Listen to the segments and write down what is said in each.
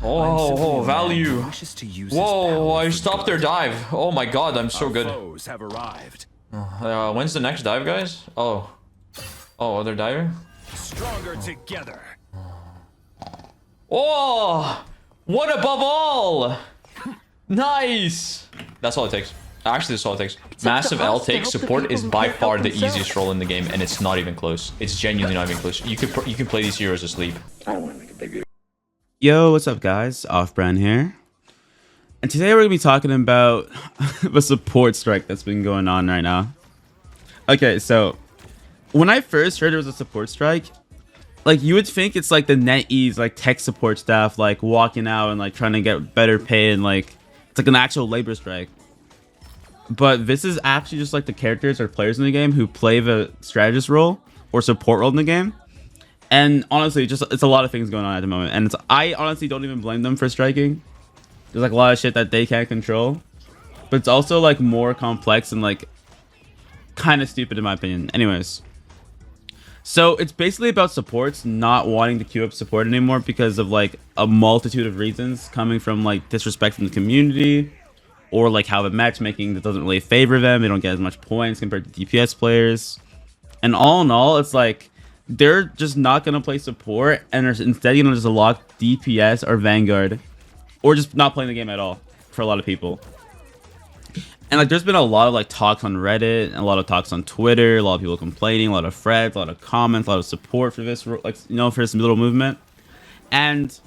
Oh, value. Whoa, I stopped their dive. Oh my god, I'm so good. Have arrived. When's the next dive, guys? Oh, other diver? Stronger together. Oh, one above all. Nice. That's all it takes. Actually, that's all it takes. Massive L take support is by far the easiest role in the game, and it's not even close. It's genuinely not even close. You can play these heroes asleep. Yo, what's up, guys? Off-brand here, and today we're gonna be talking about the support strike that's been going on right now. Okay, so when I first heard there was a support strike, like, you would think it's like the NetEase, like, tech support staff, like, walking out and like trying to get better pay, and like it's like an actual labor strike. But this is actually just like the characters or players in the game who play the strategist role or support role in the game. And honestly, it's a lot of things going on at the moment, and I honestly don't even blame them for striking. There's like a lot of shit that they can't control, but it's also like more complex and like kind of stupid in my opinion. Anyways, so it's basically about supports not wanting to queue up support anymore because of like a multitude of reasons, coming from like disrespect from the community, or like how the matchmaking that doesn't really favor them. They don't get as much points compared to DPS players, and all in all, it's like they're just not gonna play support, and are instead gonna just lock DPS or Vanguard, or just not playing the game at all for a lot of people. And like, there's been a lot of like talks on Reddit, and a lot of talks on Twitter, a lot of people complaining, a lot of threads, a lot of comments, a lot of support for this, like, you know, for this little movement. And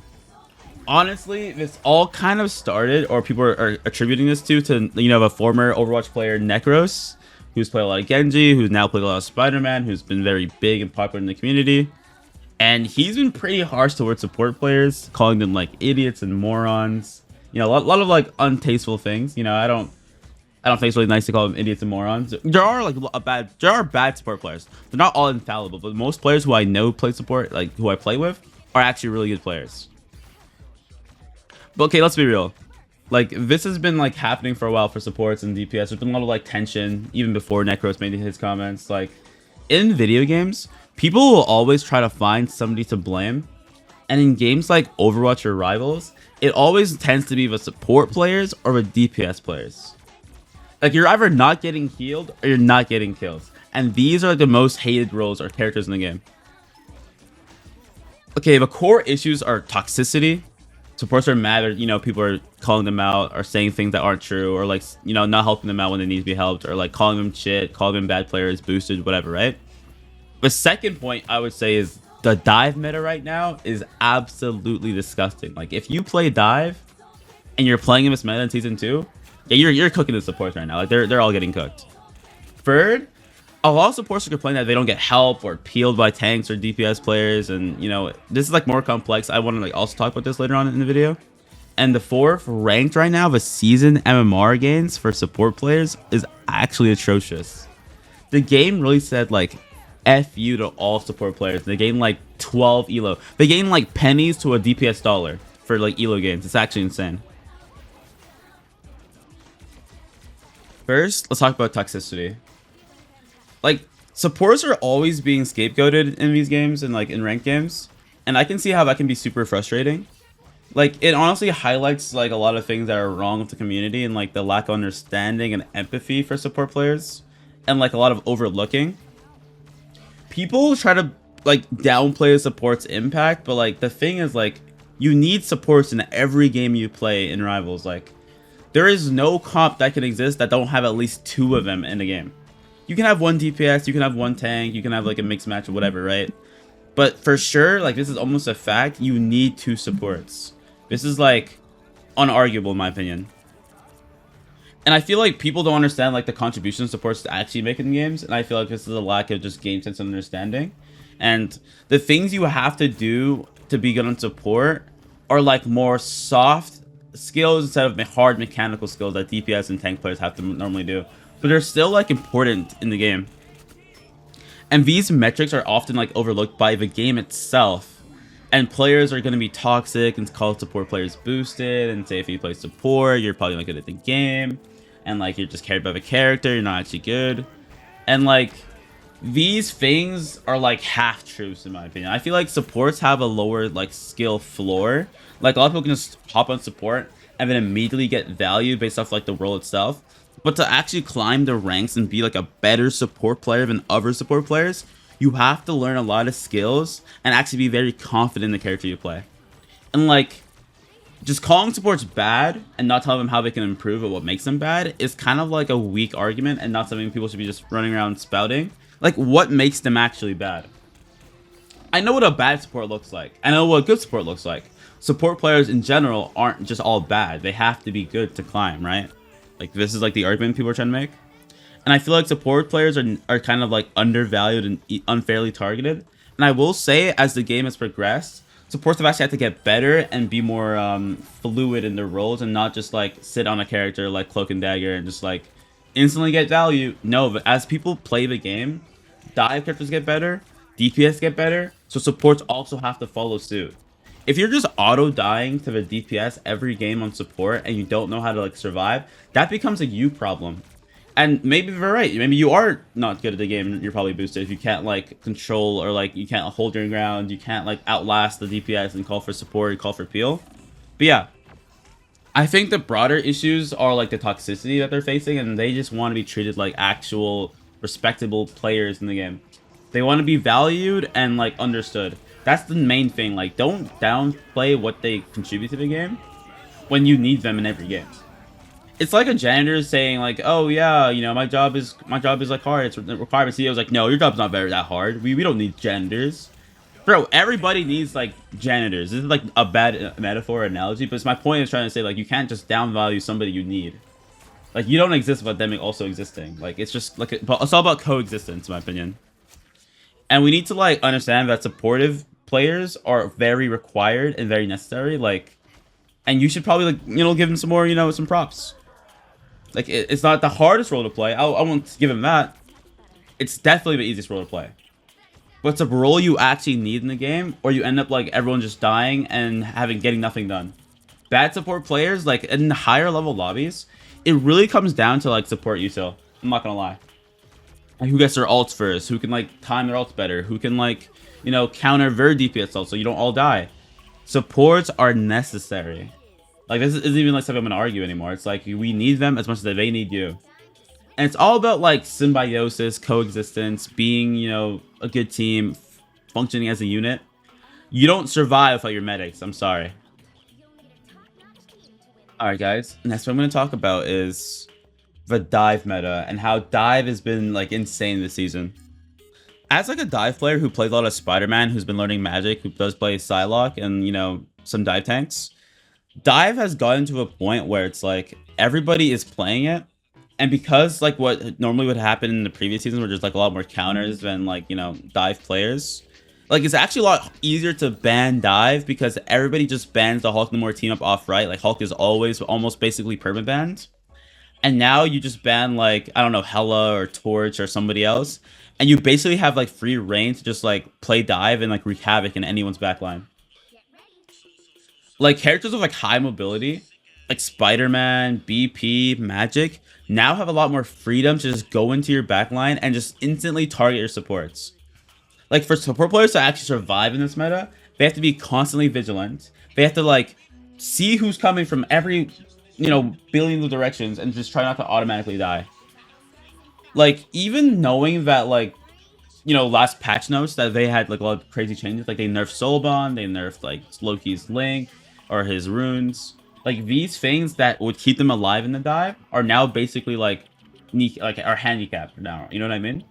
honestly, this all kind of started, or people are attributing this to, you know, a former Overwatch player, Necros, who's played a lot of Genji, who's now played a lot of Spiderman, who's been very big and popular in the community. And he's been pretty harsh towards support players, calling them like idiots and morons. You know, a lot of like untasteful things. You know, I don't think it's really nice to call them idiots and morons. There are like bad support players. They're not all infallible, but most players who I know play support, like who I play with, are actually really good players. But okay, let's be real. Like, this has been like happening for a while for supports and DPS. There's been a lot of like tension even before Necros made his comments. Like, in video games, people will always try to find somebody to blame, and in games like Overwatch or Rivals, it always tends to be the support players or the DPS players. Like, you're either not getting healed or you're not getting kills, and these are like the most hated roles or characters in the game. Okay, the core issues are toxicity. Supports are mad, or, you know, people are calling them out or saying things that aren't true, or like, you know, not helping them out when they need to be helped, or like calling them shit, calling them bad players, boosted, whatever, right? The second point I would say is the dive meta right now is absolutely disgusting. Like, if you play dive and you're playing in this meta in season 2, yeah, you're cooking the supports right now. Like, they're all getting cooked. Third, a lot of supports are complaining that they don't get help or peeled by tanks or DPS players, and you know, this is like more complex. I want to like also talk about this later on in the video. And the fourth, ranked right now, the season MMR gains for support players is actually atrocious. The game really said like F you to all support players. They gain like 12 elo. They gain like pennies to a DPS dollar for like elo gains. It's actually insane. First, let's talk about toxicity. Like, supports are always being scapegoated in these games and like in ranked games, and I can see how that can be super frustrating. Like, it honestly highlights like a lot of things that are wrong with the community, and like the lack of understanding and empathy for support players, and like a lot of overlooking. People try to like downplay the support's impact, but like the thing is, like, you need supports in every game you play in Rivals. Like, there is no comp that can exist that don't have at least 2 of them in the game. You can have one DPS, you can have one tank, you can have like a mixed match or whatever, right? But for sure, like, this is almost a fact, you need 2 supports. This is like unarguable in my opinion. And I feel like people don't understand like the contribution supports to actually make in games, and I feel like this is a lack of just game sense and understanding. And the things you have to do to be good on support are like more soft skills instead of hard mechanical skills that DPS and tank players have to normally do. But they're still like important in the game, and these metrics are often like overlooked by the game itself, and players are going to be toxic and call support players boosted and say if you play support you're probably not good at the game, and like you're just carried by the character, you're not actually good. And like, these things are like half truths in my opinion. I feel like supports have a lower like skill floor. Like a lot of people can just hop on support and then immediately get value based off like the role itself. But to actually climb the ranks and be like a better support player than other support players, you have to learn a lot of skills and actually be very confident in the character you play. And like, just calling supports bad and not telling them how they can improve or what makes them bad is kind of like a weak argument and not something people should be just running around spouting. Like, what makes them actually bad? I know what a bad support looks like. I know what good support looks like. Support players in general aren't just all bad. They have to be good to climb, right? Like, this is like the argument people are trying to make. And I feel like support players are kind of like undervalued and unfairly targeted. And I will say, as the game has progressed, supports have actually had to get better and be more fluid in their roles and not just like sit on a character like cloak and dagger and just like instantly get value. No, but as people play the game, dive characters get better, DPS get better, so supports also have to follow suit. If you're just auto dying to the DPS every game on support and you don't know how to like survive, that becomes a you problem. And maybe they're right. Maybe you are not good at the game and you're probably boosted if you can't like control or like you can't hold your ground, you can't like outlast the DPS and call for support, call for peel. But yeah, I think the broader issues are like the toxicity that they're facing, and they just want to be treated like actual respectable players in the game. They want to be valued and like understood. That's the main thing. Like, don't downplay what they contribute to the game when you need them in every game. It's like a janitor saying like, oh yeah, you know, my job is like hard, it's a requirement. CEO's like, no, your job's not very that hard. We don't need janitors. Bro, everybody needs like janitors. This is like a bad metaphor or analogy, but my point is trying to say like you can't just downvalue somebody you need. Like, you don't exist without them also existing. Like, it's just like it's all about coexistence in my opinion. And we need to like understand that supportive players are very required and very necessary. Like, and you should probably like, you know, give them some more, you know, some props. Like, it's not the hardest role to play. I won't give him that. It's definitely the easiest role to play. But it's a role you actually need in the game, or you end up like everyone just dying and getting nothing done. Bad support players, like in the higher level lobbies, it really comes down to like support util. I'm not gonna lie. Like, who gets their ults first? Who can like time their ults better? Who can like, you know, counter their DPS ult so you don't all die? Supports are necessary. Like, this isn't even like something I'm gonna argue anymore. It's like we need them as much as they need you. And it's all about like symbiosis, coexistence, being, you know, a good team, functioning as a unit. You don't survive without your medics. I'm sorry. Alright guys, next what I'm going to talk about is the dive meta and how dive has been like insane this season. As like a dive player who plays a lot of Spider-Man, who's been learning magic, who does play psylocke and, you know, some dive tanks, dive has gotten to a point where it's like everybody is playing it. And because like what normally would happen in the previous seasons where there's like a lot more counters than like, you know, dive players, like it's actually a lot easier to ban dive because everybody just bans the Hulk no more team up off right. Like Hulk is always almost basically permabanned. And now you just ban like, I don't know, Hela or Torch or somebody else. And you basically have like free reign to just like play dive and like wreak havoc in anyone's backline. Like characters with like high mobility, like Spider-Man, BP, Magic, now have a lot more freedom to just go into your backline and just instantly target your supports. Like for support players to actually survive in this meta, they have to be constantly vigilant. They have to like see who's coming from every, you know, billions of directions and just try not to automatically die. Like even knowing that like, you know, last patch notes that they had like a lot of crazy changes, like they nerfed Soulbond, they nerfed like Loki's Link or his runes. Like these things that would keep them alive in the dive are now basically like are handicapped now. You know what I mean?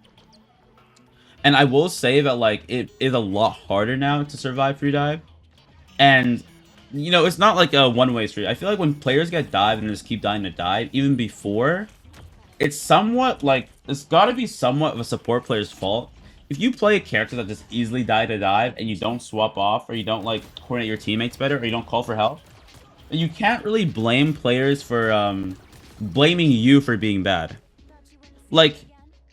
And I will say that like it is a lot harder now to survive free dive. And you know, it's not like a one-way street. I feel like when players get dive and just keep dying to dive, even before, it's somewhat like it's gotta be somewhat of a support player's fault. If you play a character that just easily die to dive and you don't swap off or you don't like coordinate your teammates better or you don't call for help, you can't really blame players for blaming you for being bad. Like,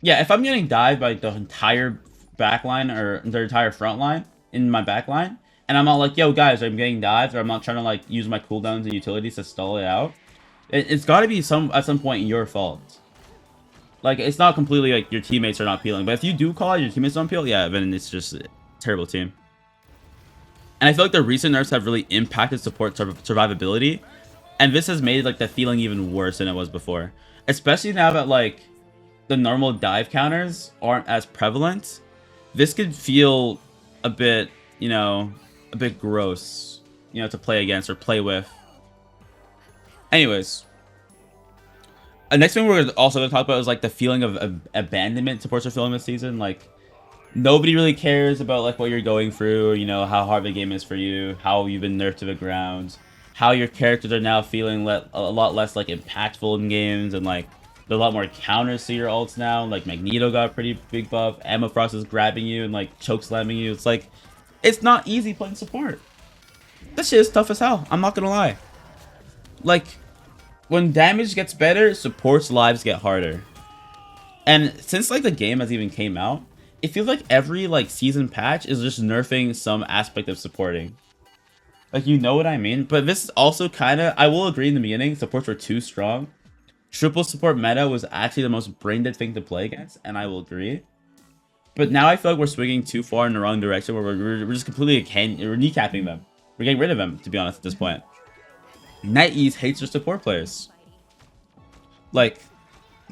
yeah, if I'm getting dived by the entire backline or the entire front line in my backline, and I'm not like, yo guys, I'm getting dived, or I'm not trying to like use my cooldowns and utilities to stall it out, it's got to be at some point your fault. Like, it's not completely like your teammates are not peeling, but if you do call it, your teammates don't peel, yeah, then it's just a terrible team. And I feel like the recent nerfs have really impacted support survivability, and this has made like the feeling even worse than it was before. Especially now that like the normal dive counters aren't as prevalent, this could feel a bit, you know, a bit gross, you know, to play against or play with. Anyways, next thing we're also going to talk about is like the feeling of abandonment supports are feeling this season. Like, nobody really cares about like what you're going through, you know, how hard the game is for you, how you've been nerfed to the ground, how your characters are now feeling a lot less like impactful in games, and like there are a lot more counters to your ults now. Like Magneto got a pretty big buff, Emma Frost is grabbing you and like choke slamming you. It's like, it's not easy playing support. This shit is tough as hell, I'm not gonna lie. Like, when damage gets better, support's lives get harder. And since like the game has even came out, it feels like every like season patch is just nerfing some aspect of supporting. Like, you know what I mean? But this is also kind of, I will agree in the beginning, supports were too strong. Triple support meta was actually the most brain dead thing to play against, and I will agree. But now I feel like we're swinging too far in the wrong direction, where we're just completely we're kneecapping them. We're getting rid of them, to be honest, at this point. NetEase hates their support players. Like,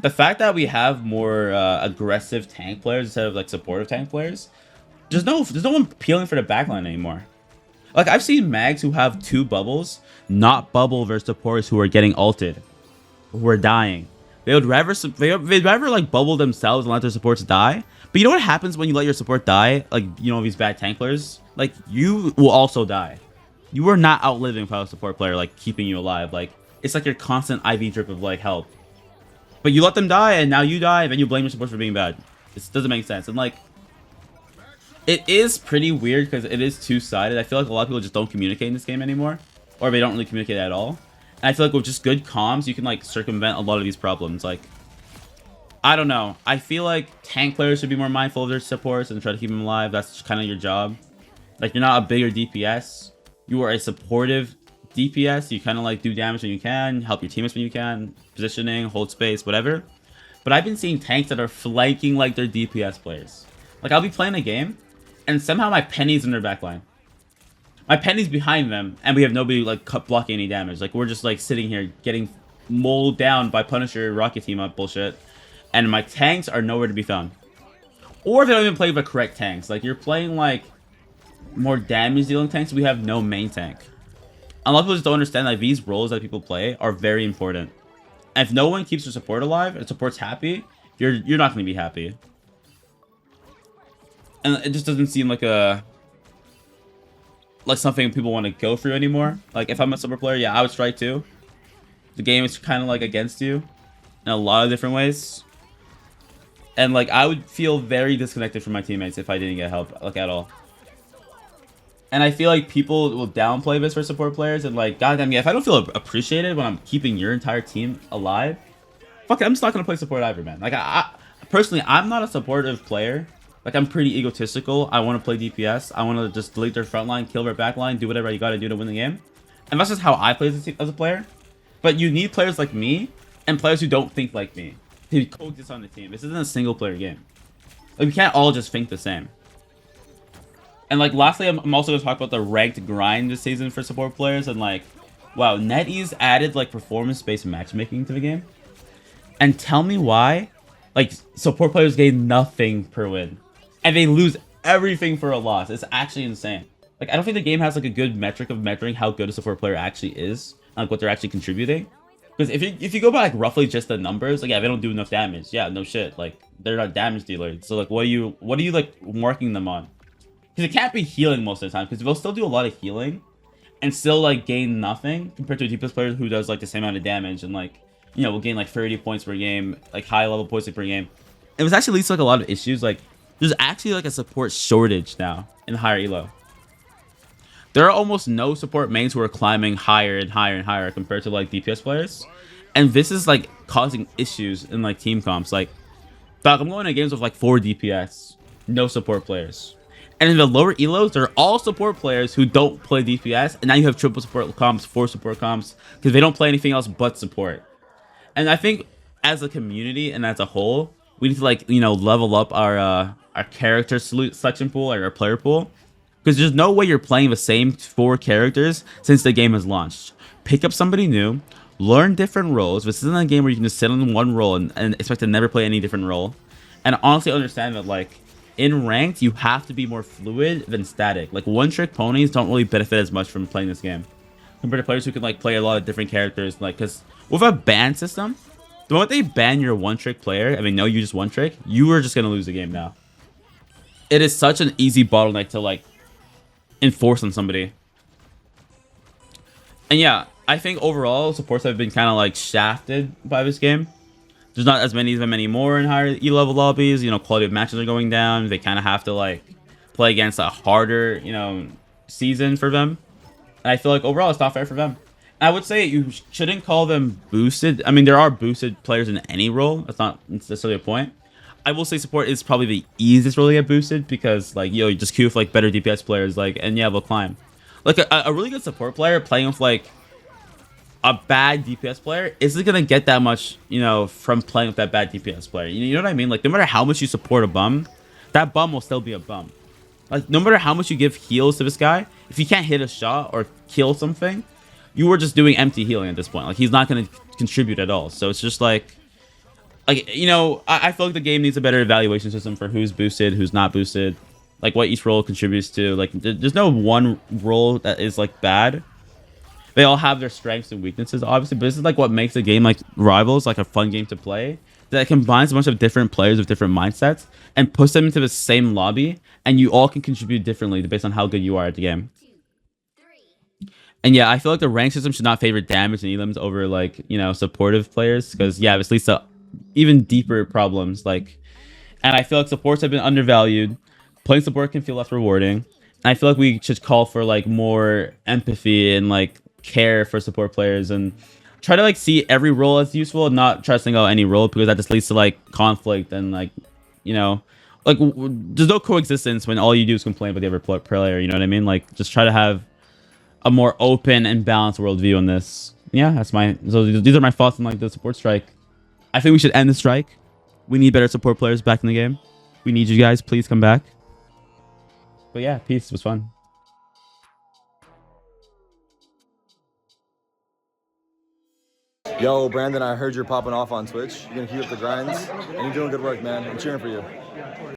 the fact that we have more aggressive tank players instead of like supportive tank players, there's no one peeling for the backline anymore. Like, I've seen mags who have 2 bubbles not bubble versus supporters who are getting ulted, who are dying. They'd rather like bubble themselves and let their supports die. But you know what happens when you let your support die? Like, you know, these bad tank players, like, you will also die. You are not outliving a support player, like, keeping you alive. Like, it's like your constant IV drip of like help. But you let them die, and now you die, and then you blame your support for being bad. This doesn't make sense. And like, it is pretty weird because it is two-sided. I feel like a lot of people just don't communicate in this game anymore, or they don't really communicate at all. And I feel like with just good comms, you can like circumvent a lot of these problems. Like, I don't know. I feel like tank players should be more mindful of their supports and try to keep them alive. That's kind of your job. Like, you're not a bigger DPS. You are a supportive DPS. You kind of like do damage when you can, help your teammates when you can, positioning, hold space, whatever. But I've been seeing tanks that are flanking like they're DPS players. Like, I'll be playing a game, and somehow my Penny's in their backline. My Penny's behind them, and we have nobody like blocking any damage. Like, we're just like sitting here getting molded down by Punisher, Rocket Team up bullshit, and my tanks are nowhere to be found. Or if they don't even play with the correct tanks. Like, you're playing like more damage dealing tanks, we have no main tank. A lot of people just don't understand that these roles that people play are very important. And if no one keeps their support alive and support's happy, you're not going to be happy. And it just doesn't seem like something people want to go through anymore. Like, if I'm a support player, yeah, I would strike too. The game is kind of like against you in a lot of different ways. And like, I would feel very disconnected from my teammates if I didn't get help, like, at all. And I feel like people will downplay this for support players, and like, goddamn, yeah, if I don't feel appreciated when I'm keeping your entire team alive, fuck it, I'm just not gonna play support either, man. Like, I personally, I'm not a supportive player. Like, I'm pretty egotistical. I want to play DPS. I want to just delete their front line, kill their back line, do whatever you gotta do to win the game. And that's just how I play as a player. But you need players like me and players who don't think like me to coexist on the team. This isn't a single player game. Like, we can't all just think the same. And like, lastly, I'm also going to talk about the ranked grind this season for support players. And like, wow, NetEase added like performance-based matchmaking to the game. And tell me why, like, support players gain nothing per win, and they lose everything for a loss. It's actually insane. Like, I don't think the game has like a good metric of measuring how good a support player actually is, and like what they're actually contributing. Because if you go by like roughly just the numbers, like, yeah, they don't do enough damage. Yeah, no shit. Like, they're not damage dealers. So like, what are you like marking them on? Because it can't be healing most of the time, because they'll still do a lot of healing and still like gain nothing compared to a DPS player who does like the same amount of damage and like, you know, will gain like 30 points per game, like high level points per game. It was actually leads to like a lot of issues. Like, there's actually like a support shortage now in higher elo. There are almost no support mains who are climbing higher and higher and higher compared to like DPS players. And this is like causing issues in like team comps. Like, dog, I'm going to games with like 4 DPS, no support players. And in the lower elos, they're all support players who don't play DPS. And now you have triple support comps, 4 support comps, because they don't play anything else but support. And I think as a community and as a whole, we need to like, you know, level up our character selection pool or our player pool, because there's no way you're playing the same 4 characters since the game has launched. Pick up somebody new, learn different roles. This isn't a game where you can just sit on one role and expect to never play any different role. And honestly understand that like in ranked, you have to be more fluid than static. Like one-trick ponies don't really benefit as much from playing this game compared to players who can like play a lot of different characters. Like, because with a ban system, the moment they ban your one-trick player, I mean, no, you just one-trick, you are just gonna lose the game now. It is such an easy bottleneck to like enforce on somebody. And yeah, I think overall supports have been kind of like shafted by this game. There's not as many of them anymore in higher E-level lobbies. You know, quality of matches are going down. They kind of have to like play against a harder, you know, season for them. And I feel like overall it's not fair for them. And I would say you shouldn't call them boosted. I mean, there are boosted players in any role. That's not necessarily a point. I will say support is probably the easiest role to get boosted because like, you just queue with like better DPS players, like, and yeah, they'll climb. Like a really good support player playing with like a bad DPS player isn't gonna get that much, you know, from playing with that bad DPS player. You know what I mean? Like, no matter how much you support a bum, that bum will still be a bum. Like, no matter how much you give heals to this guy, if he can't hit a shot or kill something, you are just doing empty healing at this point. Like, he's not gonna contribute at all. So it's just like, you know, I feel like the game needs a better evaluation system for who's boosted, who's not boosted, like what each role contributes to. Like, there's no one role that is like bad. They all have their strengths and weaknesses, obviously, but this is like what makes a game like Rivals like a fun game to play. That combines a bunch of different players with different mindsets and puts them into the same lobby, and you all can contribute differently based on how good you are at the game. And yeah, I feel like the rank system should not favor damage and elims over like, you know, supportive players, because yeah, this leads to even deeper problems. Like, and I feel like supports have been undervalued. Playing support can feel less rewarding. And I feel like we should call for like more empathy and like care for support players, and try to like see every role as useful and not try to single out any role, because that just leads to like conflict and like, you know, like there's no coexistence when all you do is complain about the other player. You know what I mean? Like, just try to have a more open and balanced worldview on this. Yeah, that's these are my thoughts on like the support strike. I think we should end the strike. We need better support players back in the game. We need you guys. Please come back. But yeah, peace. It was fun. Yo, Brandon, I heard you're popping off on Twitch. You're gonna keep up the grinds, and you're doing good work, man. I'm cheering for you.